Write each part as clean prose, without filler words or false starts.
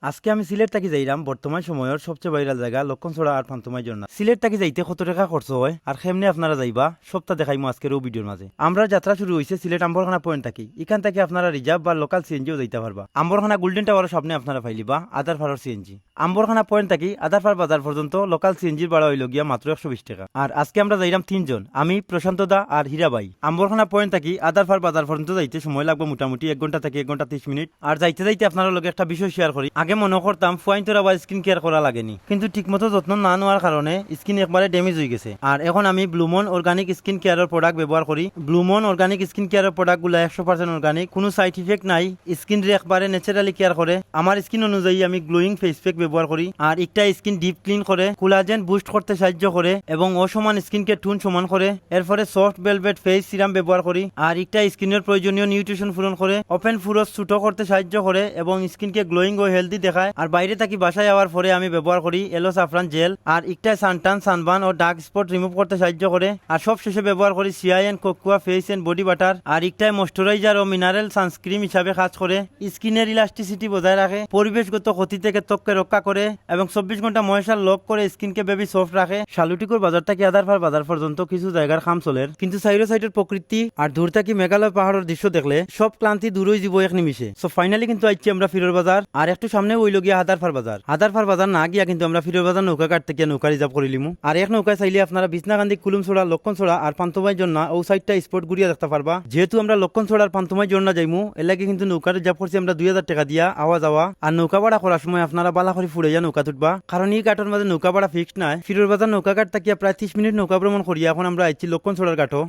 আজকে আমি সিলেট থাকি যাইরাম বর্তমান সময়ের সবচেয়ে ভাইরাল জায়গা লক্ষণছড়া আর ফান্তমাই ঝর্ণা। সিলেট থাকি যাইতে কত টাকা খরচ হয় আর কেমনে আপনারা যাইবা সবটা দেখাইমু আজকের ও ভিডিওর মাঝে। আমরা যাত্রা শুরু হয়েছে সিলেট আম্বরখানা পয়েন্ট থাকি। এখান থেকে আপনারা রিজার্ভ বা লোকাল সিএনজিও যাইতে পারবা। আম্বরখানা গোল্ডেন টাওয়ারের সামনে আপনারা পাইলিবা আদারপাড়ার সিএনজি। আম্বরখানা পয়েন্ট থাকি আদারপাড় বাজার পর্যন্ত লোকাল সিএনজির ভাড়া হইল গিয়া মাত্র 120 টাকা। আর আজকে আমরা যাইরাম তিনজন, আমি প্রশান্ত দা আর হীরাবাই। আম্বরখানা পয়েন্ট থাকি আদারপাড় বাজার পর্যন্ত যাইতে সময় লাগবে মোটামুটি 1 ঘন্টা থেকে 1 ঘন্টা 30 মিনিট। আর যাইতে যাইতে আপনারা লগে একটা বিষয় শেয়ার করি। আগে মনে করতাম ফুয়াইন্তরা বা স্কিন কেয়ার করা লাগেনি, কিন্তু ঠিকমতো যত্ন না নেওয়ার কারণে স্কিন একবারে ড্যামেজ হয়ে গেছে। আর এখন আমি ব্লুমন অর্গানিক স্কিন কেয়ারের প্রোডাক্ট ব্যবহার করি। ব্লুমন অর্গানিক স্কিন কেয়ারের প্রোডাক্টগুলো 100% অর্গানিক, কোনো সাইড ইফেক্ট নাই, স্কিন একবারে ন্যাচারালি কেয়ার করে। আমার স্কিন অনুযায়ী আমি গ্লোয়িং ফেস প্যাক ব্যবহার করি। আর একটা স্কিন ডিপ ক্লিন করে, কোলাজেন বুস্ট করতে সাহায্য করে এবং অসমান স্কিনকে টুন সমান করে। এরপরে সফট ভেলভেট ফেস সিরাম ব্যবহার করি। আর একটা স্কিনের প্রয়োজনীয় নিউট্রিশন পূরণ করে, ওপেন ফুরস ছোট করতে সাহায্য করে এবং স্কিনকে গ্লোয়িং ও হেলদি দেখায়। আর বাইরে থাকি বাসায় যাওয়ার পরে আমি ব্যবহার করি এলো সাফরান জেল। আর একটা সানটান সানবান ও ডার্ক স্পট রিমুভ করতে সাহায্য করে। আর সব শেষে ব্যবহার করি CIN cocoa face and body butter. আর একটাই ময়শ্চারাইজার ও মিনারেল সানস্ক্রিন হিসাবে কাজ করে, স্কিনের ইলাস্টিসিটি বজায় রাখে, পরিবেশগত ক্ষতি থেকে ত্বককে রক্ষা করে এবং 24 ঘন্টা ময়শ্চার লক করে স্কিনকে বেবি সফট রাখে। শালুটিকুর বাজার থেকে আদারপাড় বাজার পর্যন্ত কিছু জায়গার খাম চলের, কিন্তু সাইডে সাইডের প্রকৃতি আর দূর থেকে মেঘালয় পাহাড়ের দৃশ্য দেখলে সব ক্লান্তি দূর হয়ে যাব এক নিমিশে। সো ফাইনালি কিন্তু আইছি আমরা ফিরোর বাজার। আর একটু সামনে হইল গিয়া আদারপাড় বাজার। আদারপাড় বাজার না গিয়া কিন্তু আমরা ফিরোর বাজার নৌকা কাটতে গিয়ে নৌকা রিজার্ভ করে লিমু। আর এক নৌকায় চাইলে আপনারা বিছনাকান্দি কুলুমছড়া লক্ষণছড়া আর পান্তমাই জন্না ও সাইডটা স্পট ঘুরিয়া দেখতে পারবা। যেহেতু আমরা লক্ষণছড়া আর পান্তমাই জন্না যাইমু, এর লাগে কিন্তু নৌকা রিজার্ভ করছি আমরা 2000 টাকা দিয়া আওয়া যাওয়া। আর নৌকা ভাড়া করার সময় আপনারা বালা করে ফুড়ে যা নৌকা তুটবা, কারণ এই ঘাটের মাঝে নৌকা ভাড়া ফিক্সড নাই। ফিরোর বাজার নৌকা ঘাট থাকিয়া প্রায় 30 মিনিট নৌকা ভ্রমণ করিয়া এখন আমরা আইছি লক্ষণছড়ার ঘাটও।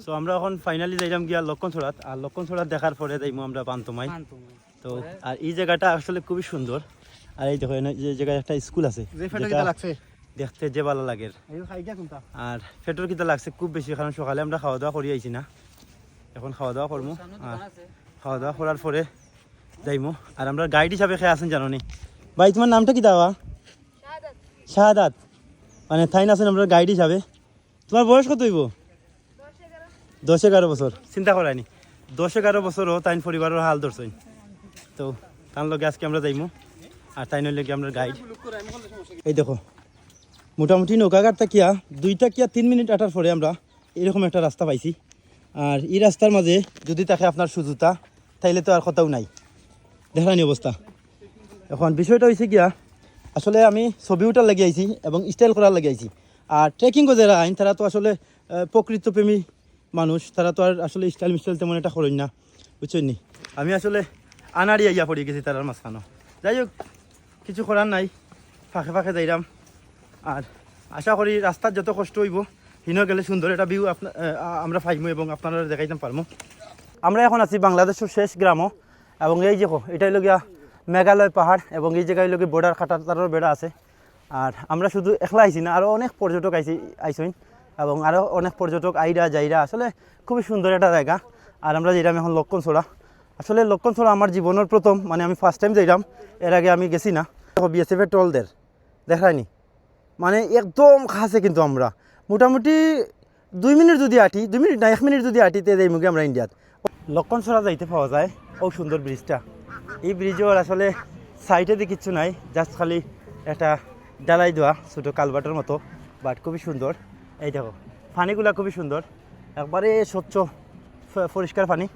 সো আমরা এখন ফাইনালি যাইলাম গিয়া লক্ষণছড়াত। আর লক্ষণছড়া দেখার পরে যাইমু আমরা পান্তমাই। তো আর এই জায়গাটা আসলে খুবই সুন্দর। আর এই দেখো যে জায়গায় একটা স্কুল আছে, দেখতে যে ভালো লাগে। আর পেট্রোল কিতা লাগছে খুব বেশি, কারণ সকালে আমরা খাওয়া দাওয়া করি আইছি না, এখন খাওয়া দাওয়া করবো। আর খাওয়া দাওয়া করার পরে যাইমু। আর আমরা গাইড হিসাবে খেয়ে আছেন জানো নি ভাই, তোমার নামটা কি দাওয়া? শাহাদাত, মানে থাইন আছেন আমরা গাইড হিসাবে। তোমার বয়স কত হইব? 10-11 বছর। চিন্তা করায়নি, 10-11 বছরও তাইন পরিবারের হাল ধরছই। তো তার লগে আজকে আমরা যাইমু। আর তাই নইলে কি আমরা গাইড। এই দেখো মোটামুটি নৌকাঘাট থাকিয়া 2 3 মিনিট আটার পরে আমরা এরকম একটা রাস্তা পাইছি। আর এই রাস্তার মাঝে যদি থাকে আপনার সুজুতা, তাইলে তো আর কথাও নাই, দেখানি অবস্থা। এখন বিষয়টা হয়েছে গিয়া, আসলে আমি ছবি উঠার লাগিয়ে আইছি এবং স্টাইল করার লাগিয়ে আইছি। আর ট্রেকিংও যারা আইন তারা তো আসলে প্রকৃতপ্রেমী মানুষ, তারা তো আর আসলে স্টাইল মিস্টাইল তেমন একটা করেন না, বুঝছেন নি। আমি আসলে আনাড়ি আইয়া পড়ে গেছি তারার মাঝখানো। যাই হোক, কিছু করার নাই, ফাঁকে ফাঁকে যাইরাম। আর আশা করি রাস্তার যত কষ্ট হইব হিনো গেলে সুন্দর একটা ভিউ আমরা পাইমু এবং আপনারা দেখাইতাম পারবো। আমরা এখন আছি বাংলাদেশের শেষ গ্রামও, এবং এই যে এটাই লগিয়া মেঘালয় পাহাড় এবং এই জায়গায় লোক বর্ডার কাটার বেড়া আছে। আর আমরা শুধু একলা আইছি না, আরও অনেক পর্যটক আইসইন এবং আরও অনেক পর্যটক আইরা যাইরা। আসলে খুবই সুন্দর একটা জায়গা। আর আমরা যাইরাম এখন লক্ষণছড়া। আসলে লক্ষণছড়া আমার জীবনের প্রথম, মানে আমি ফার্স্ট টাইম যাইরাম, এর আগে আমি গেছি না। বিএসএফের ট্রলদের দেখায়নি, মানে একদম কাছে। কিন্তু আমরা মোটামুটি 2 মিনিট যদি আটি, 2 মিনিট না 1 মিনিট যদি আটিতে যাই মুখে আমরা ইন্ডিয়াত। লক্ষণছড়া যাইতে পাওয়া যায় ও সুন্দর ব্রিজটা। এই ব্রিজের আসলে সাইডে দিয়ে কিচ্ছু নাই, জাস্ট খালি একটা ডালাই দেওয়া ছোটো কালভার্টের মতো, বাট খুবই সুন্দর। এই দেখো পানিগুলা খুবই সুন্দর, একবারে স্বচ্ছ পরিষ্কার পানি।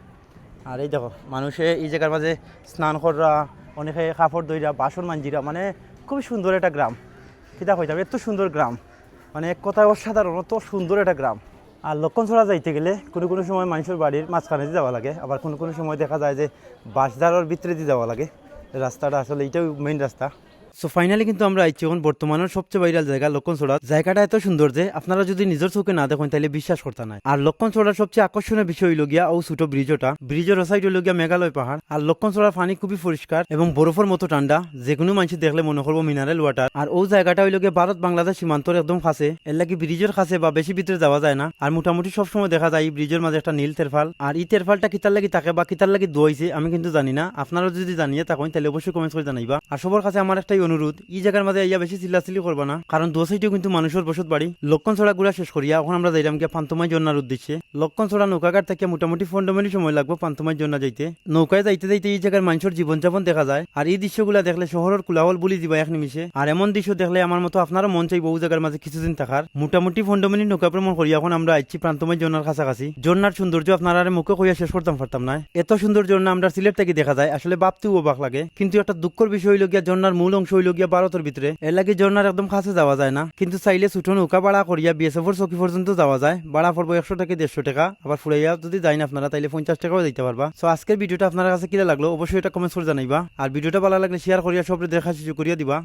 আর এই দেখো মানুষে এই জায়গার মাঝে স্নান করা, অনেকে কাপড় দইরা, বাসন মাঞ্জিরা, মানে খুবই সুন্দর একটা গ্রাম। কিতা কইতাম, এত সুন্দর গ্রাম, মানে এক কথায় অসাধারণ, অত সুন্দর একটা গ্রাম। আর লক্ষণছড়া যাইতে গেলে কোনো কোনো সময় মানুষের বাড়ির মাঝখানে দিয়ে যাওয়া লাগে, আবার কোনো কোনো সময় দেখা যায় যে বাঁশঝাড়ের ভিতরে দিয়ে যাওয়া লাগে। রাস্তাটা আসলে এইটাই মেইন রাস্তা। সো ফাইনালি কিন্তু আমরা আইছি এখন বর্তমানের সবচেয়ে ভাইরাল জায়গা লক্ষণছড়া। জায়গাটা এত সুন্দর যে আপনারা যদি নিজের চোখে না দেখেন তাহলে বিশ্বাস করতে নাই। আর লক্ষণছড়ার সবচেয়ে আকর্ষণীয় বিষয় হইল গিয়া ও ছোট ব্রিজটা, ব্রিজের সাইড হইল গিয়া মেঘালয় পাহাড়। আর লক্ষণছড়ার পানি খুবই পরিষ্কার এবং বরফের মতো ঠান্ডা, যে কোনো মানুষ দেখলে মনে করবো মিনারেল ওয়াটার। আর ও জায়গাটা হইল গিয়া ভারত বাংলাদেশ সীমান্তর একদম কাছে, এর লাগি ব্রিজের কাছে বা বেশি ভিতরে যাওয়া যায় না। আর মোটামুটি সবসময় দেখা যায় এই ব্রিজের মাঝে একটা নীল তেরফাল। আর এই তেরফালটা কিতার লাগি থাকে বা কিতার লাগি দোয়াইছে আমি কিন্তু জানি না, আপনারা যদি জানিয়ে থাকেন তাহলে অবশ্যই কমেন্ট করে জানাইবা। আর সবার কাছে আমার একটাই অনুরোধ এই জায়গার মাঝে আইয়া বেশি চিল্লাচিল্লি করবা না, কারণ দো সাইডেও কিন্তু মানুষের বসত বাড়ি। লক্ষণ ছড়া ঘুরা শেষ করিয়া এখন আমরা যাইলাম গিয়া পান্তমাই জন্নার উদ্দেশ্যে। লক্ষণ ছড়া নৌকাঘাট থেকে মোটামুটি 15 মিনিট সময় লাগবে পান্তমাই জন্না যাইতে। নৌকায় যাইতে যাইতে এই জায়গার মানুষের জীবনযাপন দেখা যায়, আর এই দৃশ্যগুলা দেখলে শহরের কোলাহল বলি দিবা এক নিমিষে। আর এমন দৃশ্য দেখলে আমার মতো আপনারও মন চাই বহু জায়গার মাঝে কিছুদিন থাকার। মোটামুটি 15 মিনিট নৌকা ভ্রমণ করি এখন আমরা আইছি প্রান্তময় জন্নার কাছাকাছি। জন্নার সৌন্দর্য আপনারা মুখে কইয়া শেষ করতাম পারতাম না, এত সুন্দর জন্না আমরা সিলেট থেকে দেখা যায়, আসলে ভাবতেও অবাক লাগে। কিন্তু একটা দুঃখের বিষয় হইল গিয়া জন্নার মূল অংশ হইল গিয়া ভারতের ভিতরে, এর লাগে জন্নার একদম কাছে যাওয়া যায় না। কিন্তু চাইলে ছোট নৌকা ভাড়া করিয়া বিএসএফের চকি পর্যন্ত যাওয়া যায়। ভাড়া পড়বো 100 থেকে 150 টাকা। আবার ফুরাইয়া যদি যাই না আপনারা তাইলে 50 টাকাও দিতে পারবা। সো আজকের ভিডিওটা আপনার কাছে কিরা লাগলো অবশ্যই এটা কমেন্টস করে জানাইবা। আর ভিডিওটা ভালো লাগলে শেয়ার করিয়া সব দেখা সুযোগ করিয়া দিবা।